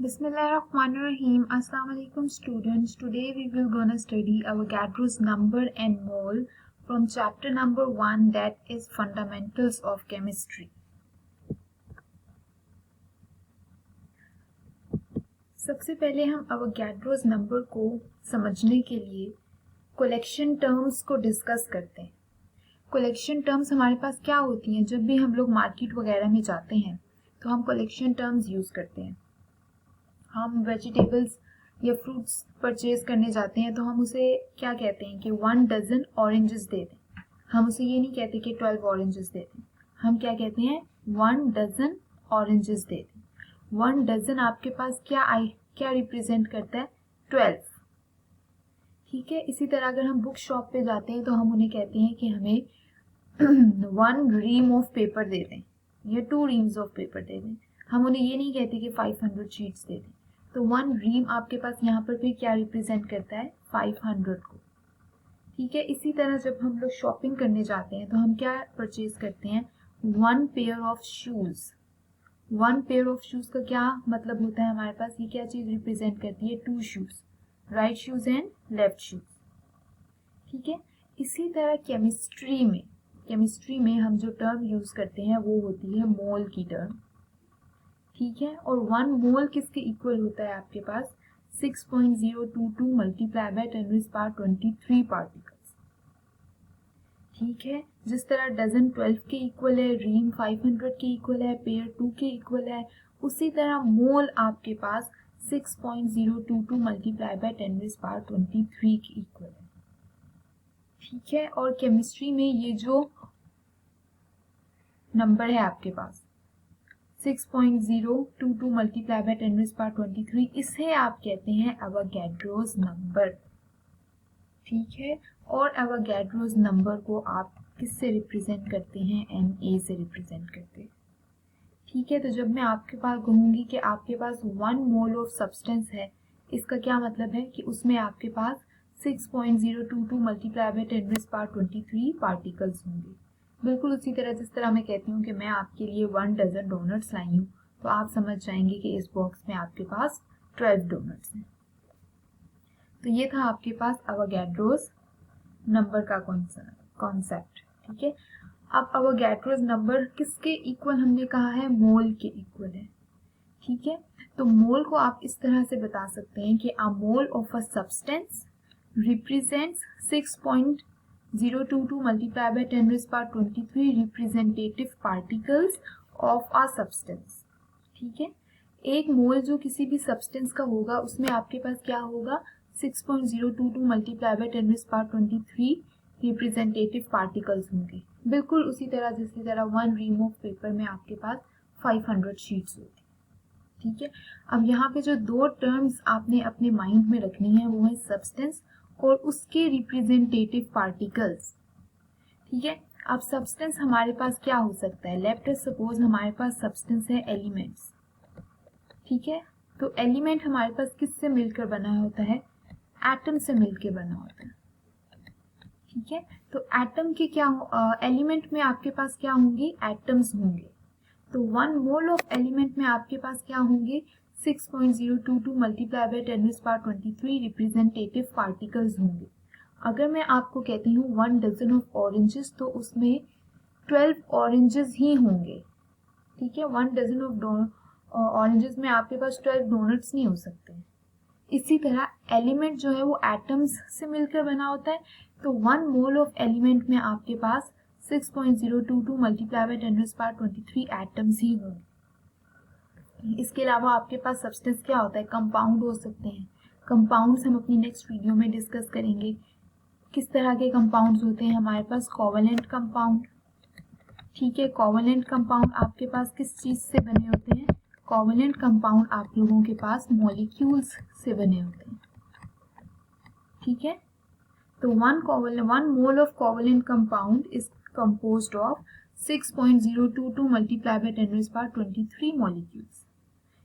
Bismillahirrahmanirrahim. Assalamu alaikum students. Today we will gonna study Avogadro's number and mole from chapter number 1, that is Fundamentals of Chemistry. सबसे पहले हम Avogadro's number को समझने के लिए collection terms को discuss करते हैं। कोलेक्शन टर्म्स हमारे पास क्या होती हैं? जब भी हम लोग मार्केट वगैरह में जाते हैं तो हम कोलेक्शन टर्म्स यूज़ करते हैं। हम वेजिटेबल्स या फ्रूट्स परचेज करने जाते हैं तो हम उसे क्या कहते हैं कि 1 डजन ऑरेंजेस दे दें। हम उसे ये नहीं कहते कि 12 ऑरेंजेस दे दें, हम क्या कहते हैं 1 डजन ऑरेंजेस दे दें। 1 डजन आपके पास क्या रिप्रेजेंट करता है? 12। ठीक है, इसी तरह अगर हम बुक शॉप पे जाते हैं तो हम उन्हें कहते हैं कि हमें 1 रीम ऑफ पेपर दे दें या 2 रीम्स ऑफ पेपर दे दें। हम उन्हें ये नहीं कहते कि 500 शीट्स दे दें। तो 1 रीम आपके पास यहाँ पर फिर क्या रिप्रेजेंट करता है? 500 को। ठीक है, इसी तरह जब हम लोग शॉपिंग करने जाते हैं तो हम क्या परचेज करते हैं? 1 pair of shoes. 1 pair of shoes का क्या मतलब होता है? हमारे पास ये क्या चीज रिप्रेजेंट करती है? 2 shoes, right shoes and left shoes. ठीक है, इसी तरह केमिस्ट्री में हम जो टर्म यूज करते हैं वो होती है मोल की टर्म। ठीक है, और 1 मोल किसके इक्वल होता है? आपके पास 6.022 मल्टीप्लाई बाय 10⁻23 पार्टिकल्स। ठीक है, जिस तरह डजन 12 के इक्वल है, रीम 500 के इक्वल है, पेयर 2 के इक्वल है, उसी तरह मोल आपके पास 6.022 मल्टीप्लाई बाय 10⁻23 के इक्वल है। ठीक है, और केमिस्ट्री में ये जो नंबर है आपके पास 6.022 मल्टीप्लाई बाय 10⁻23, इसे आप कहते हैं एवोगैड्रोस नंबर। ठीक है, और एवोगैड्रोस नंबर को आप किससे रिप्रेजेंट करते हैं? Na से रिप्रेजेंट करते हैं। ठीक है, तो जब मैं आपके पास कहूँगी कि आपके पास 1 मोल ऑफ सब्सटेंस है, इसका क्या मतलब है कि उसमें आपके पास 6.022 मल्टीप्लाई बाय 10⁻23 पार्टिकल्स होंगे। बिल्कुल उसी तरह जिस तरह मैं कहती हूँ कि मैं आपके लिए 1 डजन डोनट्स लाई हूँ, तो आप समझ जाएंगे कि इस बॉक्स में आपके पास 12 डोनट्स हैं। तो ये था आपके पास एवोगैड्रोस नंबर का कॉन्सेप्ट। ठीक है, अब एवोगैड्रोस नंबर किसके इक्वल हमने कहा है? मोल के इक्वल है। ठीक है, तो मोल को आप इस तरह से बता सकते हैं कि a mole of a substance represents 6.022 multiplied by 10⁻23 representative particles of a substance। ठीक है, एक मोल जो किसी भी सब्सटेंस का होगा उसमें आपके पास क्या होगा? 6.022 multiplied by 10⁻23 रिप्रेजेंटेटिव पार्टिकल्स होंगे। बिल्कुल उसी तरह जिस तरह 1 रीम ऑफ पेपर में आपके पास 500 शीट्स होती। ठीक है, अब यहाँ पे जो 2 टर्म्स आपने अपने माइंड में रखनी है वो है सब्सटेंस और उसके रिप्रेजेंटेटिव पार्टिकल्स। ठीक है, अब सब्सटेंस हमारे पास क्या हो सकता है? लेट अस सपोज हमारे पास सब्सटेंस है एलिमेंट्स। ठीक है, तो एलिमेंट हमारे पास किससे मिलकर बना होता है? एटम से मिलकर बना होता है। ठीक है, तो एटम के क्या एलिमेंट में आपके पास क्या होंगे? एटम्स होंगे। तो 1 मोल ऑफ एलिमेंट में आपके पास क्या होंगे? 6.022 मल्टीप्लाई बाय 10⁻23 रिप्रेजेंटेटिव पार्टिकल्स होंगे। अगर मैं आपको कहती हूँ 1 डजन ऑफ ऑरेंजेस, तो उसमें 12 ऑरेंजेस ही होंगे। ठीक है, 1 डजन ऑफ ऑरेंजेस में आपके पास 12 डोनट्स नहीं हो सकते। इसी तरह एलिमेंट जो है वो एटम्स से मिलकर बना होता है, तो 1 मोल ऑफ एलिमेंट में आपके पास 6.022 मल्टीप्लाई बाय 10⁻23 एटम्स ही होंगे। इसके अलावा आपके पास सब्सटेंस क्या होता है? कंपाउंड हो सकते हैं। कंपाउंड्स हम अपनी नेक्स्ट वीडियो में डिस्कस करेंगे। किस तरह के कंपाउंड्स होते हैं हमारे पास? Covalent compound. ठीक है, कोवेलेंट कंपाउंड आपके पास किस चीज से बने होते हैं? कोवेलेंट कंपाउंड आप लोगों के पास मॉलिक्यूल्स से बने होते हैं। ठीक है, तो 1 mole of covalent compound is composed of 6.022 multiplied by 10⁻23 molecules।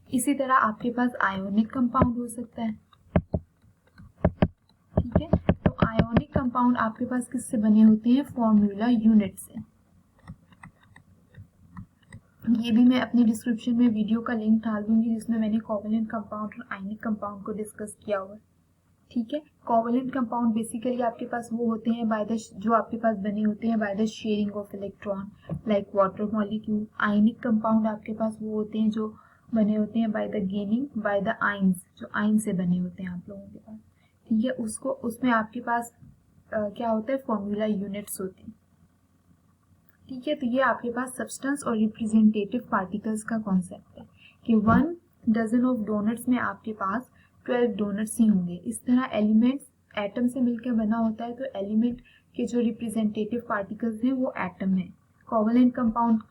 इसी तरह आपके पास आयोनिक कंपाउंड हो सकता है। ठीक है, तो आयोनिक कंपाउंड आपके पास किससे बने होते हैं? फॉर्मूला यूनिट से। ये भी मैं अपनी डिस्क्रिप्शन में वीडियो का लिंक डाल दूंगी जिसमें मैंने कोवेलेंट कंपाउंड और आयनिक कंपाउंड को डिस्कस किया हुआ है। ठीक है, कोवेलेंट कंपाउंड बेसिकली आपके पास वो होते हैं बाय द जो आपके पास बने होते हैं by the sharing of electron like water molecule. Ionic compound आपके पास वो होते हैं जो बने होते हैं by the gaining by the ions, जो आइन से बने होते हैं आप लोगों के पास। ठीक है, उसको उसमें आपके पास क्या होता है, फॉर्मूला यूनिट्स होती हैं। ठीक है, तो ये आपके पास सब्सटेंस और रिप्रेजेंटेटिव पार्टिकल्स का कॉन्सेप्ट है कि 1 डजन ऑफ डोनट्स में आपके पास 12 डोनट्स ही होंगे। इस तरह एलिमेंट्स एटम से मिलकर बना होता है, तो एलिमेंट के जो रिप्रेजेंटेटिव पार्टिकल्स हैं वो एटम है। कोवेलेंट कंपाउंड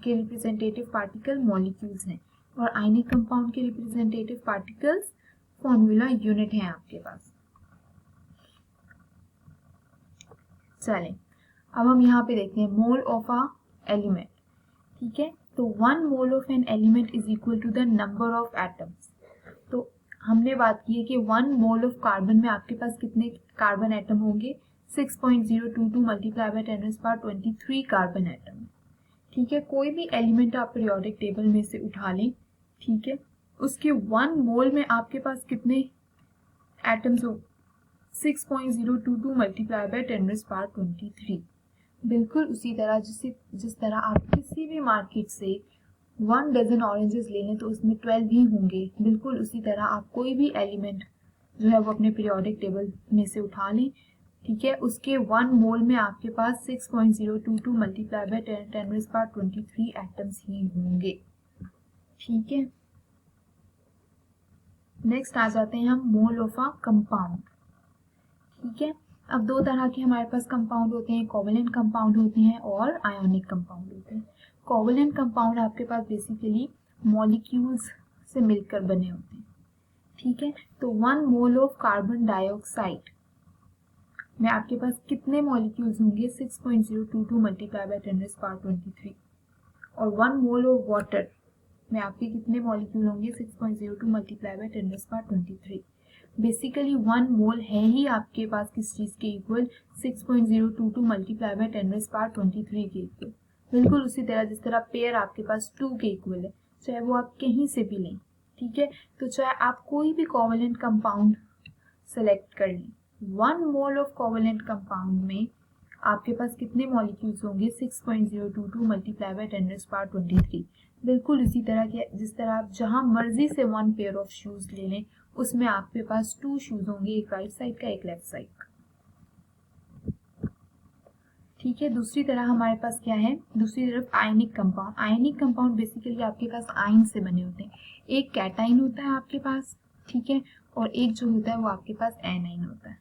के रिप्रेजेंटेटिव पार्टिकल मॉलिक्यूल्स हैं और आयनिक कंपाउंड के रिप्रेजेंटेटिव पार्टिकल्स फॉर्मूला यूनिट हैं आपके पास। चलें, अब हम यहाँ पे देखते हैं मोल ऑफ अ एलिमेंट। ठीक है, तो 1 mole of an element is equal to the number of atoms. तो हमने बात की है कि 1 मोल ऑफ कार्बन में आपके पास कितने कार्बन एटम होंगे, 6.022 मल्टीप्लाई बाय 10⁻23 कार्बन एटम। ठीक है, कोई भी एलिमेंट आप पीरियोडिक टेबल में से उठा लें, ठीक है, उसके 1 मोल में आपके पास कितने एटम्स हो, 6.022 मल्टीप्लाई बाय 10⁻23। बिल्कुल उसी तरह जिस तरह आप किसी भी मार्केट से 1 डजन ऑरेंजेस ले लें तो उसमें 12 ही होंगे, बिल्कुल उसी तरह आप कोई भी एलिमेंट जो है वो अपने पीरियोडिक टेबल में से उठा लें। ठीक है, उसके 1 मोल में आपके पास 6.022 मल्टीप्लाई बाय 10⁻23 एटम्स ही होंगे। ठीक है, नेक्स्ट आ जाते हैं हम मोल ऑफ अ कंपाउंड। ठीक है, अब 2 तरह के हमारे पास कंपाउंड होते हैं, कोवेलेंट कंपाउंड होते हैं और आयोनिक कंपाउंड होते हैं। कोवेलेंट कंपाउंड आपके पास बेसिकली मॉलिक्यूल्स से मिलकर बने होते हैं। ठीक है, तो 1 मोल ऑफ कार्बन डाइऑक्साइड में आपके पास कितने मॉलिक्यूल्स होंगे, 6.022 मल्टीप्लाई बाय 10⁻23। और 1 मोल ऑफ वाटर में आपके कितने मॉलिक्यूल होंगे, 6.02 मल्टीप्लाई बाय 10⁻23। बेसिकली 1 मोल है ही आपके पास किस चीज के इक्वल, 6.022 मल्टीप्लाई बाय 10⁻23 के इक्वल। बिल्कुल उसी तरह जिस तरह पेयर आपके पास 2 के इक्वल है, चाहे वो आप कहीं से भी लें। ठीक है, तो चाहे आप कोई भी कोवेलेंट कंपाउंड सेलेक्ट कर लें, 1 मोल ऑफ कोवेलेंट कंपाउंड में आपके पास कितने मॉलिक्यूल्स होंगे, 6.022 मल्टीप्लाई बाय 10⁻23। बिल्कुल इसी तरह के जिस तरह आप जहां मर्जी से 1 पेयर ऑफ शूज ले लें, उसमें आपके पास 2 शूज होंगे, एक राइट साइड का एक लेफ्ट साइड का। ठीक है, दूसरी तरह हमारे पास क्या है, दूसरी तरफ ionic compound. Ionic compound basically आपके पास आयन से बने होते हैं। एक कैटाइन होता है आपके पास, ठीक है, और एक जो होता है वो आपके पास एनाइन होता है।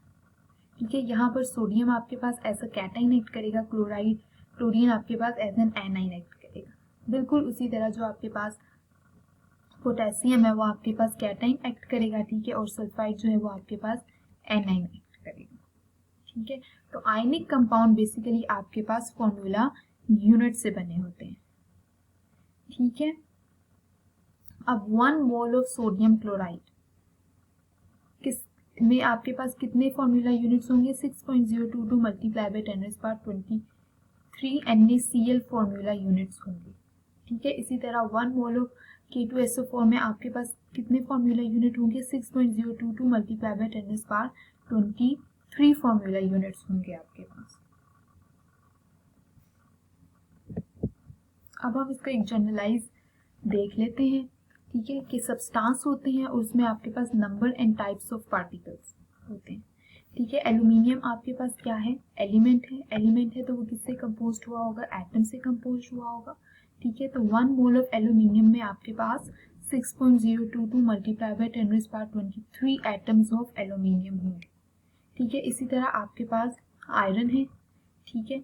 ठीक है, यहाँ पर सोडियम आपके पास एज अ कैटाइन एक्ट करेगा, क्लोरीन आपके पास एज एन एनाइन एक्ट करेगा। बिल्कुल उसी तरह जो आपके पास पोटेशियम है वो आपके पास कैटाइन एक्ट करेगा। ठीक है, और सल्फाइड जो है वो आपके पास एनाइन एक्ट करेगा। ठीक है, तो आयनिक कंपाउंड बेसिकली आपके पास फॉर्मूला यूनिट से बने होते हैं। ठीक है, अब 1 मोल ऑफ सोडियम क्लोराइड किस में आपके पास कितने फॉर्मूला यूनिट्स होंगे, 6.022 multiply by 10⁻23 NaCl formula units होंगे। ठीक है, इसी तरह 1 मोल ऑफ K2SO4 में आपके पास कितने फॉर्मूला यूनिट होंगे, 6.022 मल्टीप्लाई बाय 10⁻23 फॉर्मूला यूनिट्स होंगे आपके पास। अब हम इसका एक जनरलाइज देख लेते हैं। ठीक है, कि सब्सटेंस होते हैं और उसमें आपके पास number and types of particles होते हैं। ठीक है, एल्यूमिनियम आपके पास क्या है, एलिमेंट है। एलिमेंट है तो वो किससे कंपोज्ड हुआ होगा, एटम से कंपोज्ड हुआ होगा। ठीक है, तो 1 मोल ऑफ एल्यूमिनियम में आपके पास 6.022 multiply by 10⁻23 atoms of aluminium होंगे। ठीक है, इसी तरह आपके पास आयरन है। ठीक है,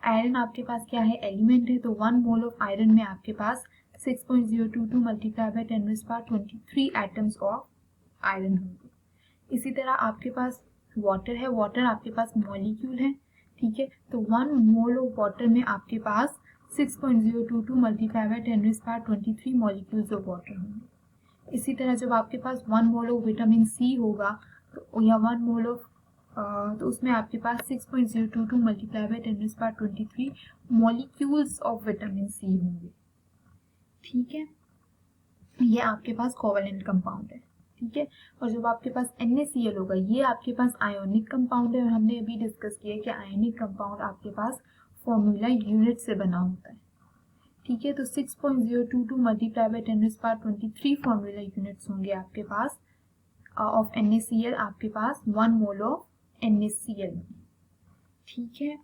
आयरन आपके पास क्या है, एलिमेंट है, तो 1 मोल ऑफ आयरन में आपके पास 6.022 multiply by 10⁻23 atoms of iron होंगे। इसी तरह आपके पास वाटर है, वाटर आपके पास मॉलिक्यूल है। ठीक है, तो 1 मोल ऑफ वाटर में आपके पास 6.022 multiply by 10⁻23 molecules of water होंगे। इसी तरह जब आपके पास 1 मोल ऑफ विटामिन सी होगा तो या 1 मोल ऑफ तो उसमें आपके पास 6.022 multiply by 10⁻23 molecules of vitamin C होंगे। ठीक है, ये आपके पास कोवेलेंट कंपाउंड है। ठीक है, और जब आपके पास NaCl होगा, ये आपके पास आयोनिक कंपाउंड है, और हमने अभी डिस्कस किया कि आयोनिक कंपाउंड आपके पास फॉर्मूला यूनिट से बना होता है। ठीक है, तो 6.022 मल्टीप्लाई बाय 10⁻23 फॉर्मूला यूनिट्स होंगे आपके पास ऑफ NaCl, आपके पास 1 मोल ऑफ NaCl में। ठीक है,